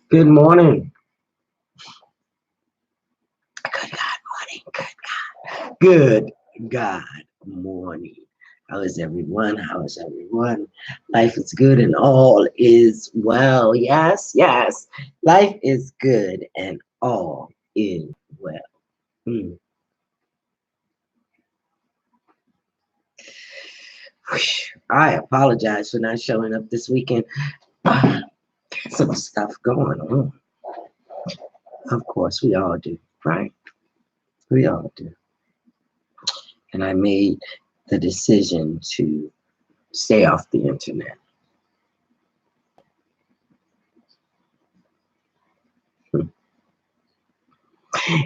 Good morning. Good God morning. Good God morning. How is everyone? How is everyone? Life is good and all is well. Yes, yes. Life is good and all is well. Mm. I apologize for not showing up this weekend. Some stuff going on. Of course, we all do, right? We all do. And I made the decision to stay off the internet.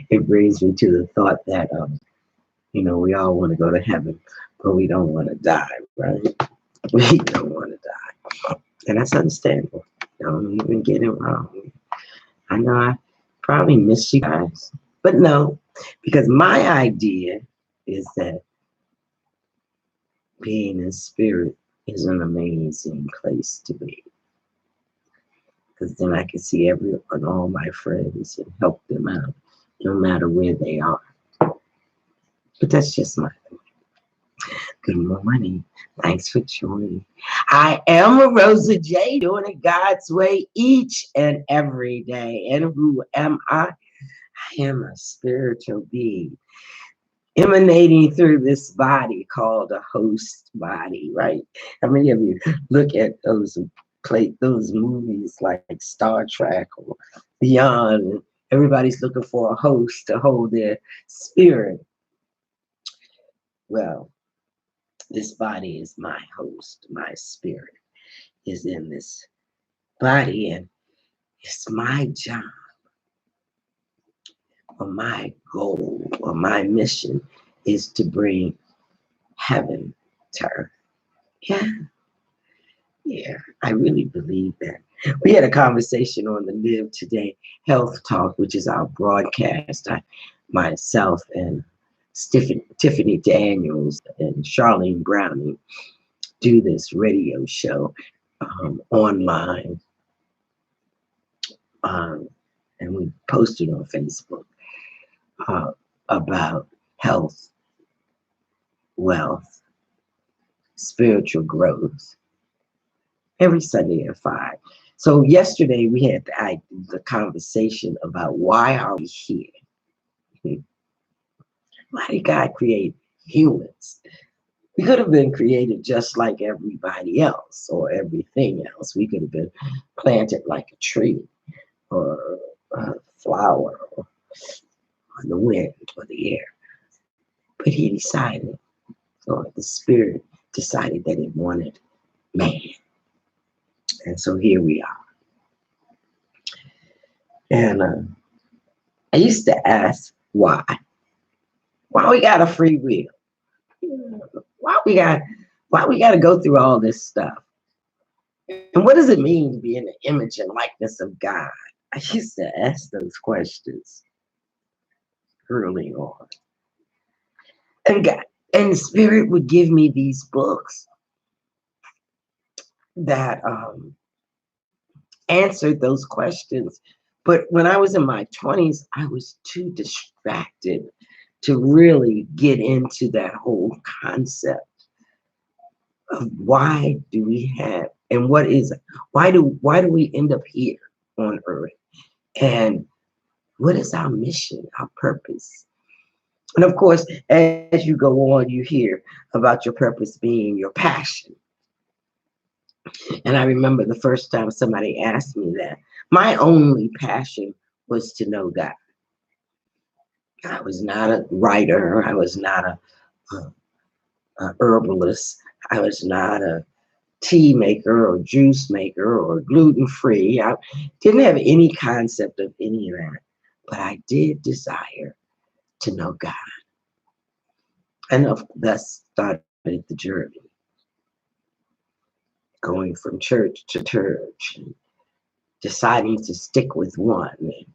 It brings me to the thought that, we all want to go to heaven, but we don't want to die, right? We don't want to die. And that's understandable. Don't even get it wrong. I know I probably miss you guys, but no, because my idea is that being in spirit is an amazing place to be. Because then I can see everyone, all my friends, and help them out, no matter where they are. But that's just my thing. Good morning. Thanks for joining. I am a RosaJ, doing it God's way each and every day. And who am I? I am a spiritual being emanating through this body called a host body, right? How many of you look at those movies like Star Trek or Beyond? And everybody's looking for a host to hold their spirit. Well, this body is my host. My spirit is in this body, and it's my job or my goal or my mission is to bring heaven to earth. Yeah, I really believe that. We had a conversation on the Live Today Health Talk, which is our broadcast. Myself and Tiffany Daniels and Charlene Browning do this radio show online, and we posted on Facebook about health, wealth, spiritual growth every Sunday at 5. So yesterday we had the conversation about why are we here? Why did God create humans? We could have been created just like everybody else or everything else. We could have been planted like a tree or a flower or the wind or the air. But he decided, or the spirit decided that it wanted man. And so here we are. And I used to ask why. Why we got a free will? Why we got to go through all this stuff? And what does it mean to be in the image and likeness of God? I used to ask those questions early on. And God and the Spirit would give me these books that answered those questions. But when I was in my 20s, I was too distracted to really get into that whole concept of why do we have and what is it? Why do we end up here on earth? And what is our mission, our purpose? And of course, as you go on, you hear about your purpose being your passion. And I remember the first time somebody asked me that, my only passion was to know God. I was not a writer. I was not a herbalist. I was not a tea maker or juice maker or gluten-free. I didn't have any concept of any of that. But I did desire to know God. And thus started the journey. Going from church to church, and deciding to stick with one, and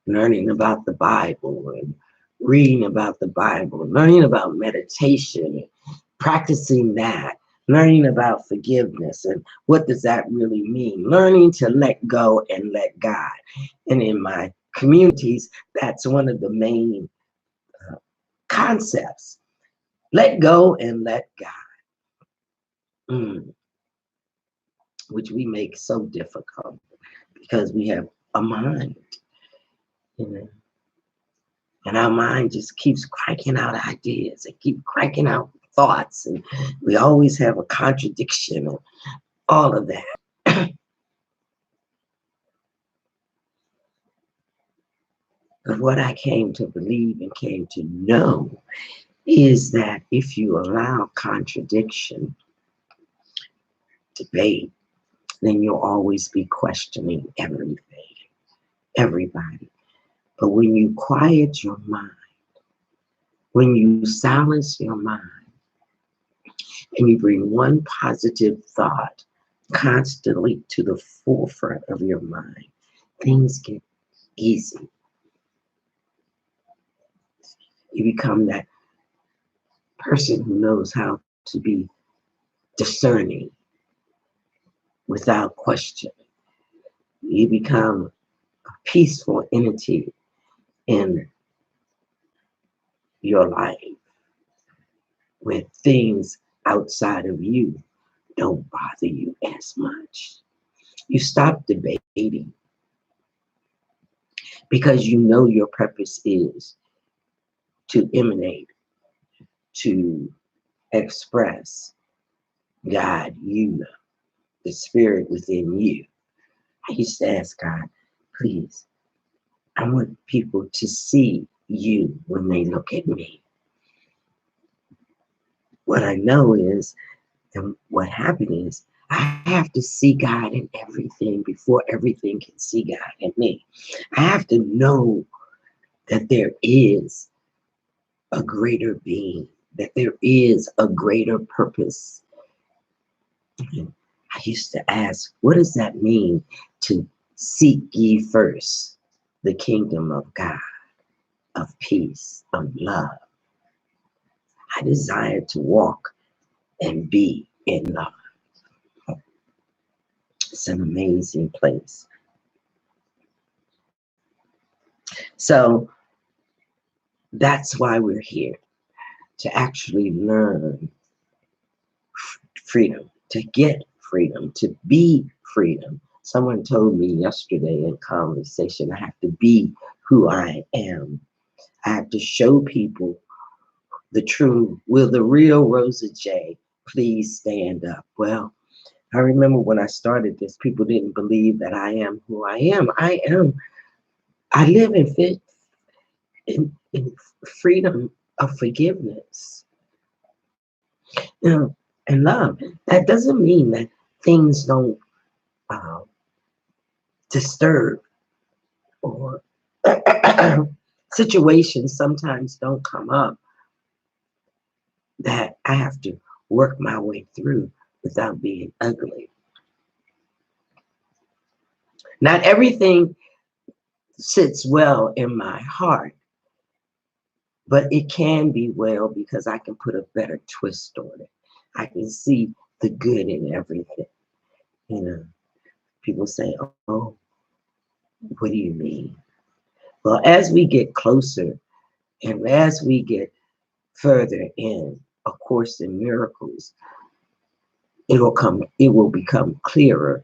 learning about the Bible, and reading about the Bible, learning about meditation, and practicing that, learning about forgiveness and what does that really mean, learning to let go and let God. And in my communities, that's one of the main concepts. Let go and let God, which we make so difficult because we have a mind, you know, and our mind just keeps cranking out ideas and keep cranking out thoughts, and we always have a contradiction and all of that. But what I came to believe and came to know is that if you allow contradiction, debate, then you'll always be questioning everything, everybody. But when you quiet your mind, when you silence your mind, and you bring one positive thought constantly to the forefront of your mind, things get easy. You become that person who knows how to be discerning without question. You become a peaceful entity in your life where things outside of you don't bother you as much. You stop debating because you know your purpose is to emanate, to express God, you know, the spirit within you. I used to ask God, please, I want people to see you when they look at me. What I know is, and what happened is, I have to see God in everything before everything can see God in me. I have to know that there is a greater being, that there is a greater purpose. And I used to ask, what does that mean to seek ye first the kingdom of God, of peace, of love? I desire to walk and be in love. It's an amazing place. So that's why we're here, to actually learn freedom, to get freedom, to be freedom. Someone told me yesterday in conversation, I have to be who I am. I have to show people the true, will the real RosaJ please stand up? Well, I remember when I started this, people didn't believe that I am who I am. I live in freedom of forgiveness, you know, and love. That doesn't mean that things don't disturb, or situations sometimes don't come up that I have to work my way through without being ugly. Not everything sits well in my heart, but it can be well because I can put a better twist on it. I can see the good in everything. You know, people say, oh, what do you mean? Well, as we get closer and as we get further in A Course in Miracles, it will become clearer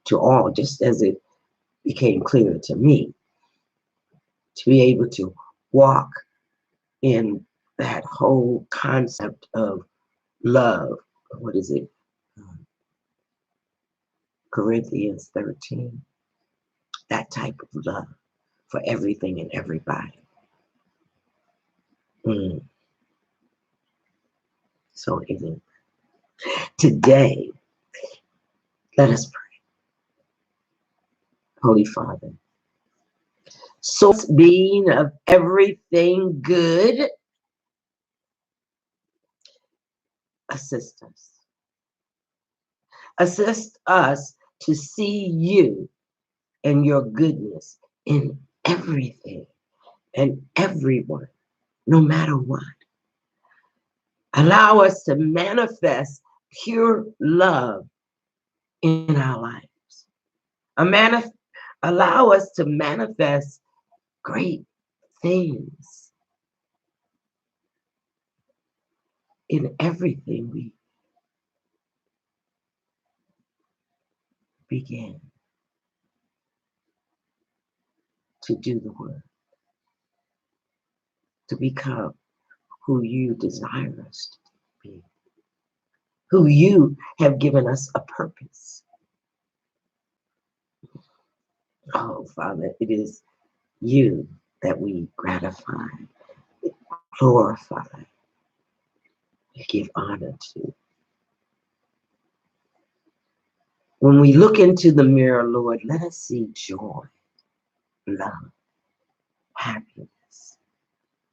to all, just as it became clearer to me, to be able to walk in that whole concept of love. What is it? Corinthians 13. That type of love for everything and everybody. So even today, let us pray. Holy Father, source being of everything good, assist us. Assist us to see you and your goodness in everything and everyone, no matter what. Allow us to manifest pure love in our lives. Allow us to manifest great things in everything we begin to do the work, to become who you desire us to be, who you have given us a purpose. Oh, Father, it is you that we gratify, glorify, give honor to. When we look into the mirror, Lord, let us see joy, love, happiness,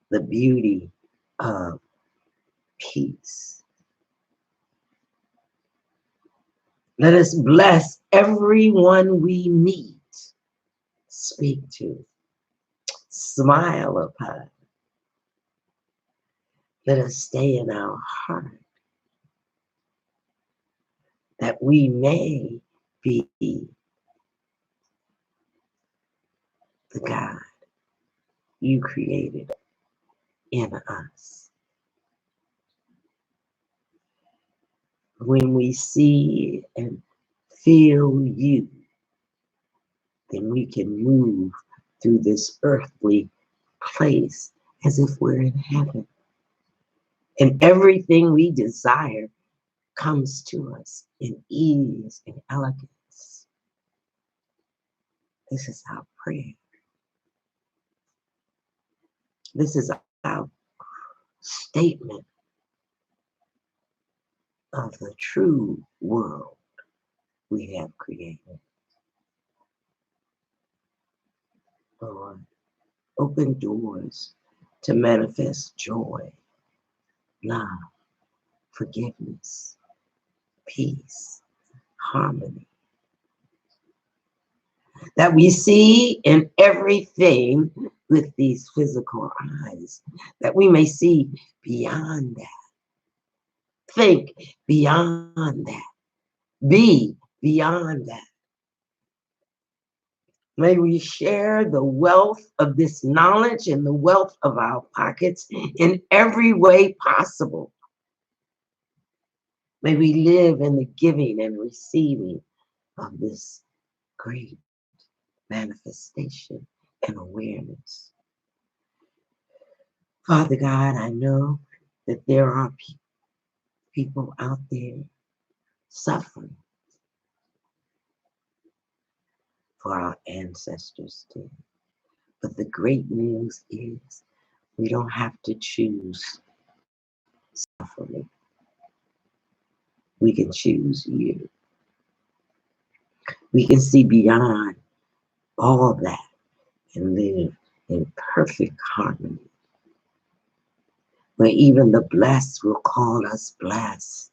the beauty of peace. Let us bless everyone we meet, speak to, smile upon. Let us stay in our heart that we may be the God you created in us. When we see and feel you, then we can move through this earthly place as if we're in heaven. And everything we desire comes to us in ease and elegance. This is our prayer. This is our statement of the true world we have created. Lord, open doors to manifest joy, love, forgiveness, peace, harmony, that we see in everything with these physical eyes, that we may see beyond that, think beyond that, be beyond that. May we share the wealth of this knowledge and the wealth of our pockets in every way possible. May we live in the giving and receiving of this great manifestation and awareness. Father God, I know that there are people out there suffering for our ancestors did. But the great news is we don't have to choose suffering. We can choose you. We can see beyond all that and live in perfect harmony, where even the blessed will call us blessed.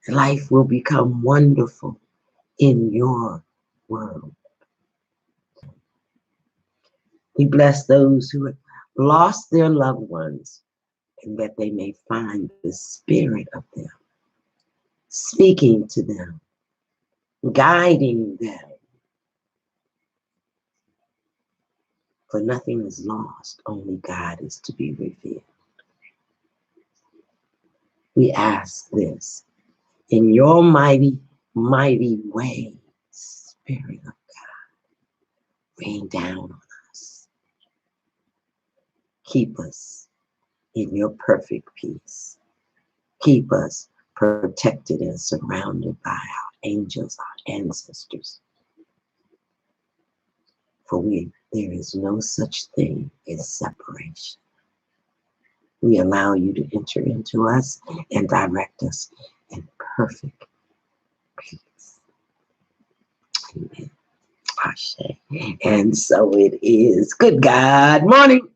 Life will become wonderful in your world. We bless those who have lost their loved ones, and that they may find the spirit of them, speaking to them, guiding them. For nothing is lost, only God is to be revealed. We ask this in your mighty, mighty way, Spirit of God, rain down on us. Keep us in your perfect peace. Keep us protected and surrounded by our angels, our ancestors. For there is no such thing as separation. We allow you to enter into us and direct us in perfect peace. Amen. Ashe. And so it is. Good God morning.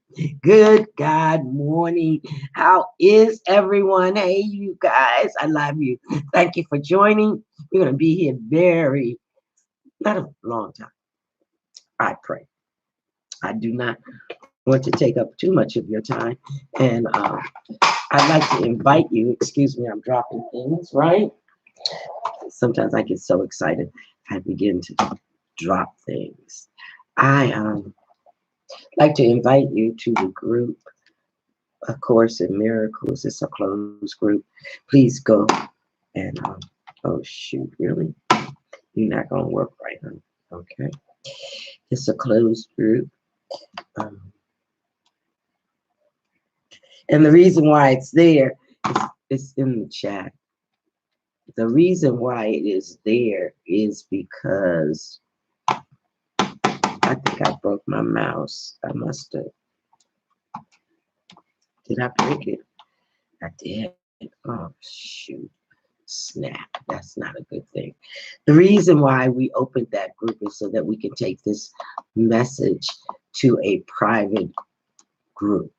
Good God morning. How is everyone? Hey, you guys, I love you. Thank you for joining. We're going to be here not a long time. I pray. I do not want to take up too much of your time. And I'd like to invite you, excuse me, I'm dropping things, right? Sometimes I get so excited, I begin to drop things. I like to invite you to the group, A Course in Miracles. It's a closed group. Please go and, oh shoot, really? You're not going to work right, honey. Okay. It's a closed group. Um, and the reason why it's there is in the chat. The reason why it is there is because I think I broke my mouse. I must have. Did I break it? I did. Oh, shoot. Snap. That's not a good thing. The reason why we opened that group is so that we can take this message to a private group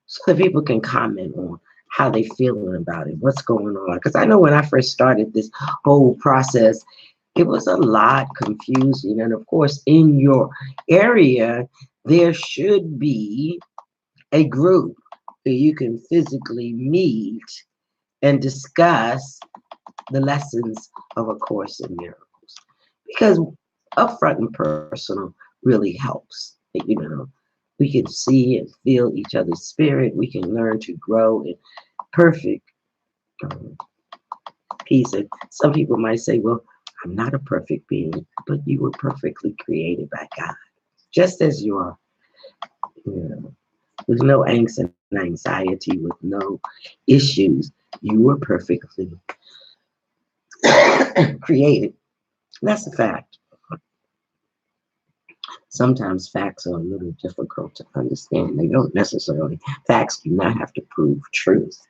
so that people can comment on how they feeling about it, what's going on. Because I know when I first started this whole process, it was a lot confusing. And of course, in your area, there should be a group where you can physically meet and discuss the lessons of A Course in Miracles. Because upfront and personal really helps. You know, we can see and feel each other's spirit. We can learn to grow in perfect peace. And some people might say, well, I'm not a perfect being, but you were perfectly created by God, just as you are. You know, with no angst and anxiety, with no issues. You were perfectly created. That's a fact. Sometimes facts are a little difficult to understand. They don't necessarily, facts do not have to prove truth.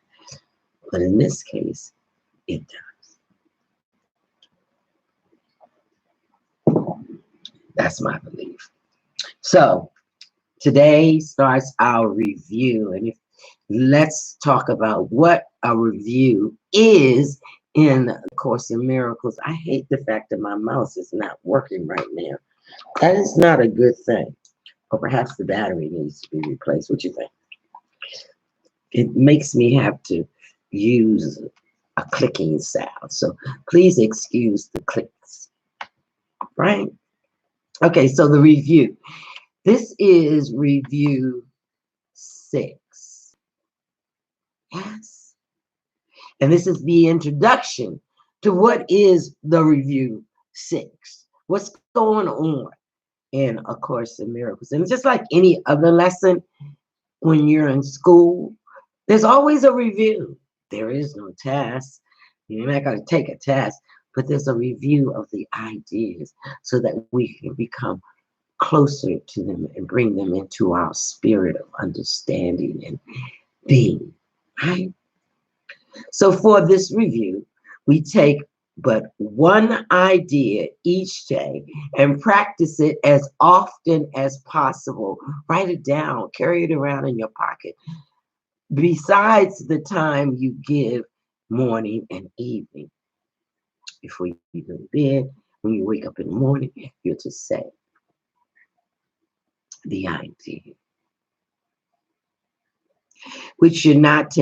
But in this case, it does. That's my belief. So today starts our review. And let's talk about what a review is in A Course in Miracles. I hate the fact that my mouse is not working right now. That is not a good thing. Or perhaps the battery needs to be replaced. What do you think? It makes me have to use a clicking sound. So please excuse the clicks. Right? Okay, so the review. This is review 6. Yes. And this is the introduction to what is the review 6. What's going on in A Course in Miracles. And just like any other lesson, when you're in school, there's always a review. There is no test. You're not going to take a test, but there's a review of the ideas so that we can become closer to them and bring them into our spirit of understanding and being, right? So for this review, we take but one idea each day and practice it as often as possible. Write it down, carry it around in your pocket. Besides the time you give morning and evening. Before you go to bed, when you wake up in the morning, you're to say the idea, which should not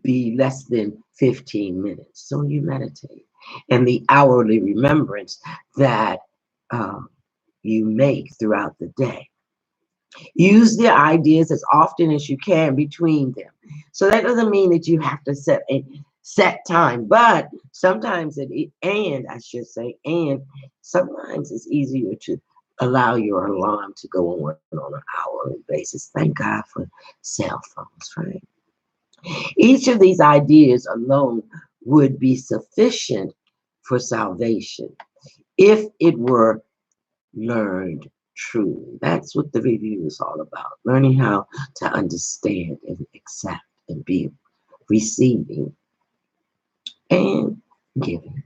be less than 15 minutes. So you meditate. And the hourly remembrance that you make throughout the day. Use the ideas as often as you can between them. So that doesn't mean that you have to set a set time, but sometimes and sometimes it's easier to allow your alarm to go on an hourly basis. Thank God for cell phones, right? Each of these ideas alone would be sufficient for salvation if it were learned truly. That's what the review is all about. Learning how to understand and accept and be receiving and giving.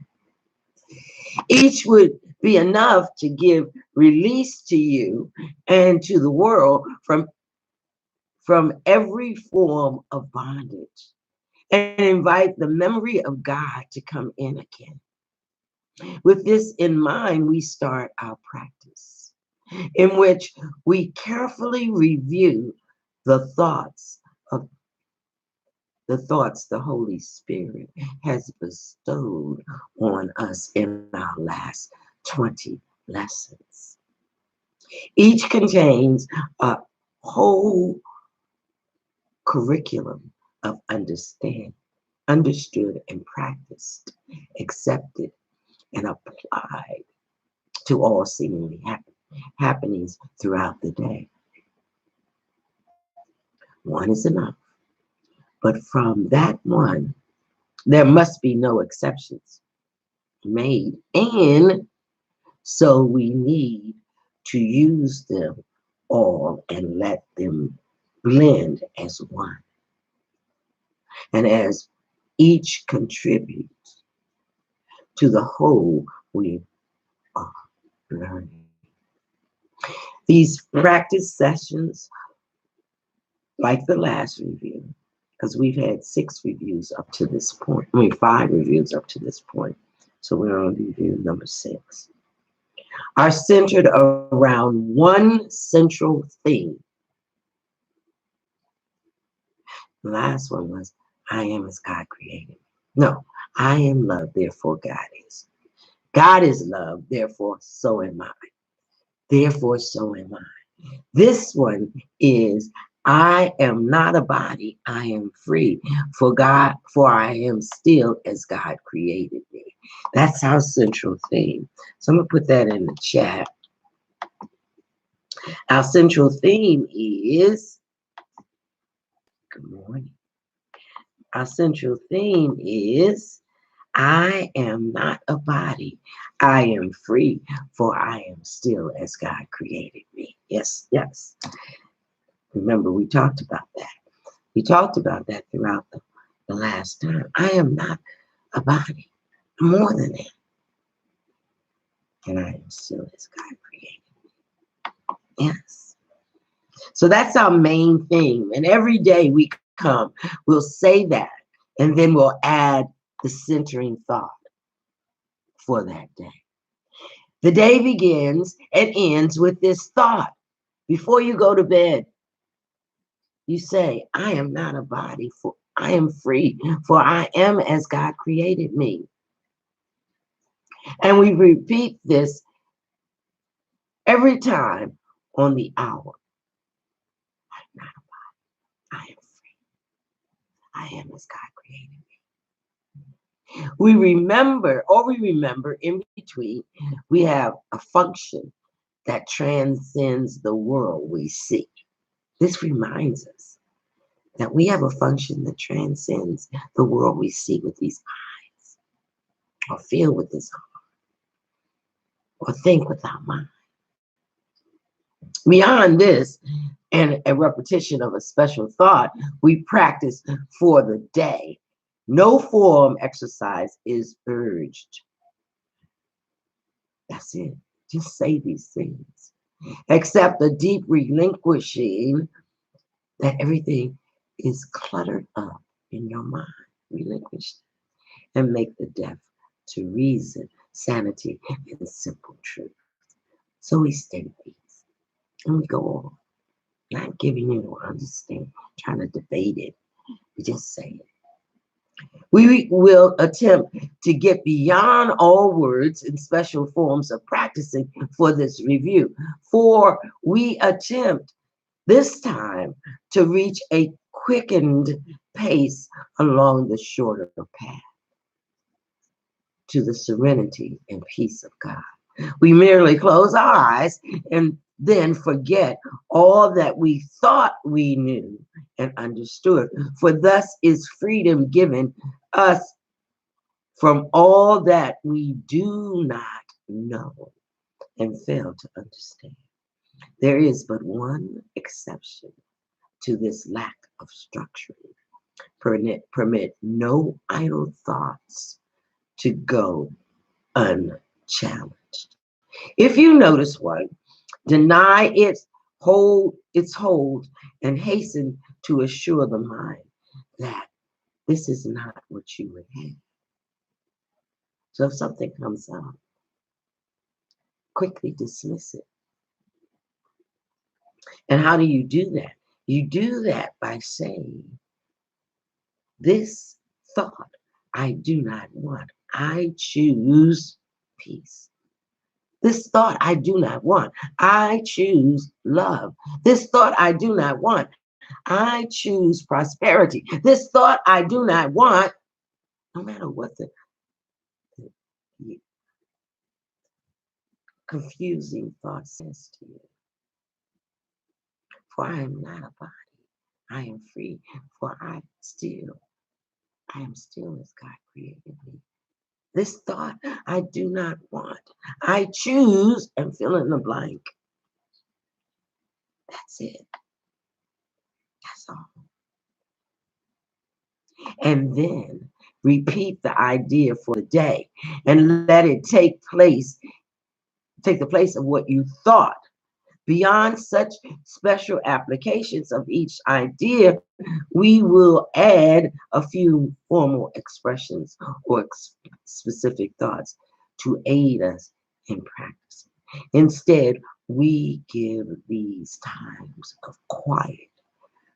Each would be enough to give release to you and to the world from every form of bondage and invite the memory of God to come in again. With this in mind, we start our practice, in which we carefully review the thoughts of the thoughts the Holy Spirit has bestowed on us in our last 20 lessons. Each contains a whole curriculum of understood and practiced, accepted and applied to all seemingly happenings throughout the day. One is enough. But from that one, there must be no exceptions made. And so we need to use them all and let them blend as one. And as each contributes to the whole, we are learning. These practice sessions, like the last review, because we've had 6 reviews up to this point. 5 reviews up to this point. So we're on review number 6. Are centered around one central theme. The last one was, I am as God created me. No, I am love, therefore God is. God is love, therefore so am I. Therefore so am I. This one is, I am not a body, I am free. For I am still as God created me. That's our central theme. So I'm going to put that in the chat. Our central theme is, good morning. Our central theme is, I am not a body, I am free, for I am still as God created me. Yes, yes. Remember, we talked about that. We talked about that throughout the last time. I am not a body. I'm more than that. And I am still as God created me. Yes. So that's our main theme. And every day we come, we'll say that, and then we'll add the centering thought for that day. The day begins and ends with this thought. Before you go to bed, you say, I am not a body, for I am free, for I am as God created me. And we repeat this every time on the hour. I'm not a body, I am free. I am as God created me. We remember in between, we have a function that transcends the world we see. This reminds us that we have a function that transcends the world we see with these eyes, or feel with this heart, or think with our mind. Beyond this, and a repetition of a special thought, we practice for the day. No form exercise is urged. That's it. Just say these things. Except the deep relinquishing that everything is cluttered up in your mind. Relinquish and make the deaf to reason, sanity, and simple truth. So we state these and we go on. Not giving you to understand, trying to debate it. We just say it. We will attempt to get beyond all words and special forms of practicing for this review. For we attempt this time to reach a quickened pace along the shorter path to the serenity and peace of God. We merely close our eyes and then forget all that we thought we knew and understood. For thus is freedom given us from all that we do not know and fail to understand. There is but one exception to this lack of structure. Permit no idle thoughts to go unchallenged. If you notice one, deny its hold, and hasten to assure the mind that this is not what you would have. So if something comes up, quickly dismiss it. And how do you do that? You do that by saying, This thought I do not want. I choose peace. This thought I do not want. I choose love. This thought I do not want. I choose prosperity. This thought I do not want, no matter what the confusing thought says to you. For I am not a body. I am free. For I am still as God created me. This thought I do not want. I choose and fill in the blank. That's it. That's all. And then repeat the idea for the day and let it take the place of what you thought. Beyond such special applications of each idea, we will add a few formal expressions or specific thoughts to aid us in practice. Instead, we give these times of quiet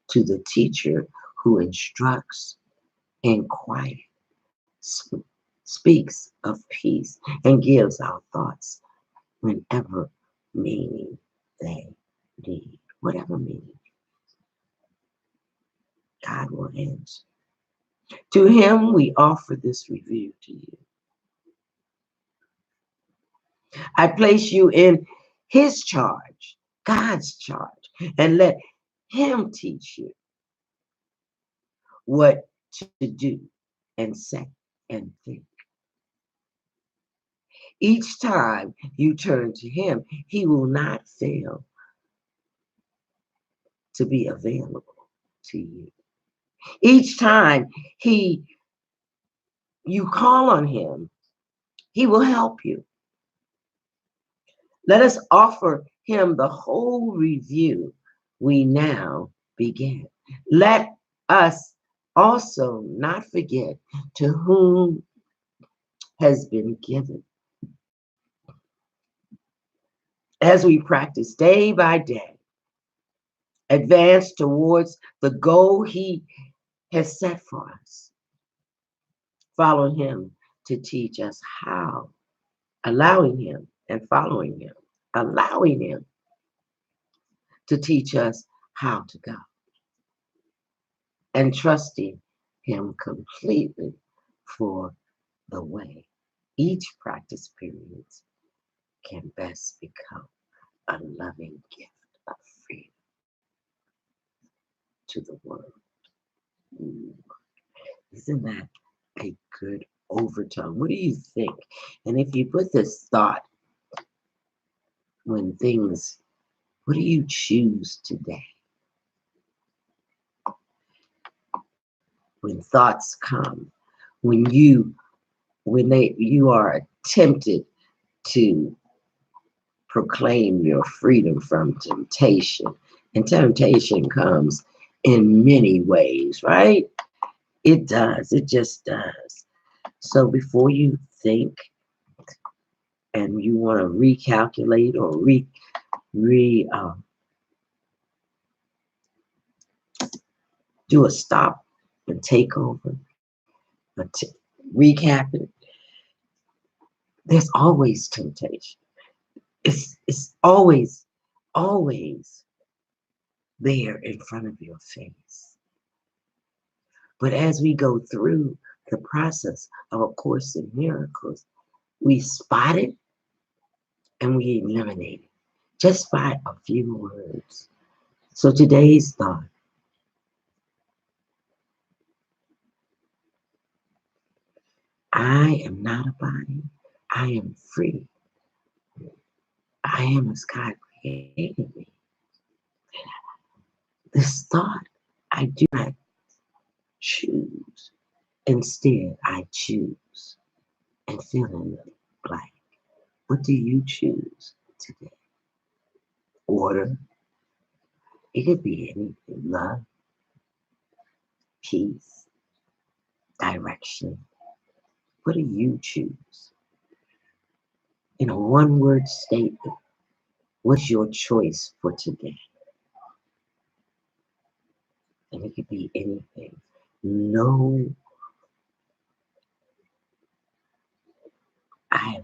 to the teacher who instructs in quiet, speaks of peace, and gives our thoughts whenever meaning they need. Whatever meaning, God will answer. To him, we offer this review to you. I place you in his charge, God's charge, and let him teach you what to do and say and think. Each time you turn to him, he will not fail to be available to you. Each time you call on him, he will help you. Let us offer him the whole review we now begin. Let us also not forget to whom has been given. As we practice day by day, advance towards the goal he has set for us. Follow him to teach us how, allowing him and following him, allowing him to teach us how to go, and trusting him completely for the way each practice period can best become a loving gift of freedom to the world. Isn't that a good overtone? What do you think? And if you put this thought what do you choose today? When thoughts come, when you are tempted to proclaim your freedom from temptation. And temptation comes in many ways, right? It does. It just does. So before you think and you want to recalculate or do a stop and take over, recap it, there's always temptation. It's always there in front of your face. But as we go through the process of A Course in Miracles, we spot it and we eliminate it just by a few words. So today's thought: I am not a body. I am free. I am as God created me. This thought I do not choose. Instead, I choose and fill in the blank. What do you choose today? Order. It could be anything. Love, peace, direction. What do you choose? In a one-word statement, what's your choice for today? And it could be anything. know I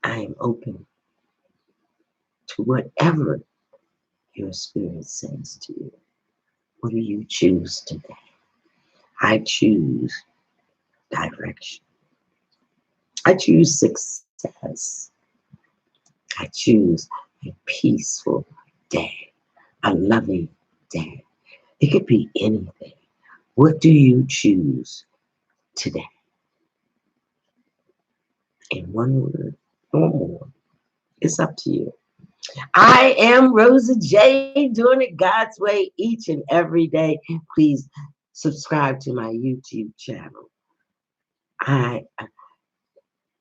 am open to whatever your spirit says to you. What do you choose today? I choose direction. I choose success. I choose a peaceful day, a loving day. It could be anything. What do you choose today? In one word or more, it's up to you. I am RosaJ, doing it God's way each and every day. Please subscribe to my YouTube channel.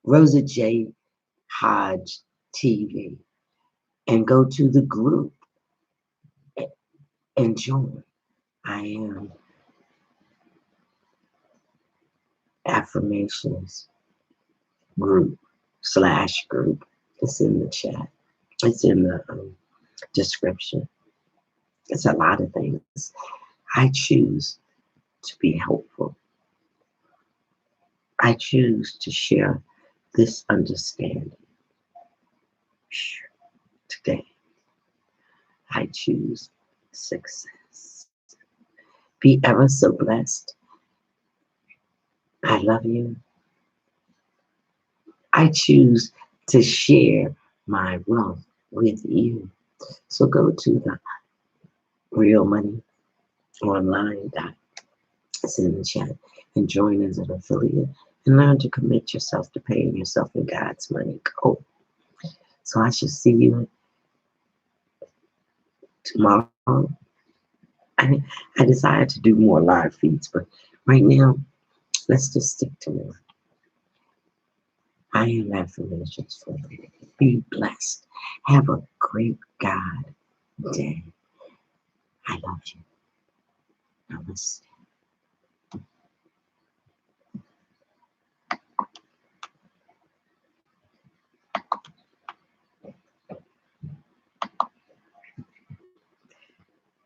RosaJ Hodge TV, and go to the group and join. I am affirmations group/group. It's in the chat. It's in the description. It's a lot of things. I choose to be helpful. I choose to share this understanding today. I choose success. Be ever so blessed. I love you. I choose to share my wealth with you. So go to the Real Money Online. It's in the chat, and join as an affiliate and learn to commit yourself to paying yourself in God's money. Go. So I shall see you tomorrow. I decided to do more live feeds, but right now, let's just stick to one. I am affirmations for you. Be blessed. Have a great God day. I love you. Namaste.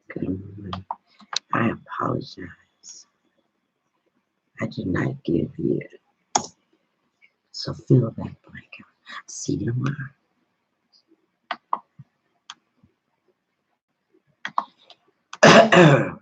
Good morning. I apologize. I did not give you. So fill that blank out. See you tomorrow.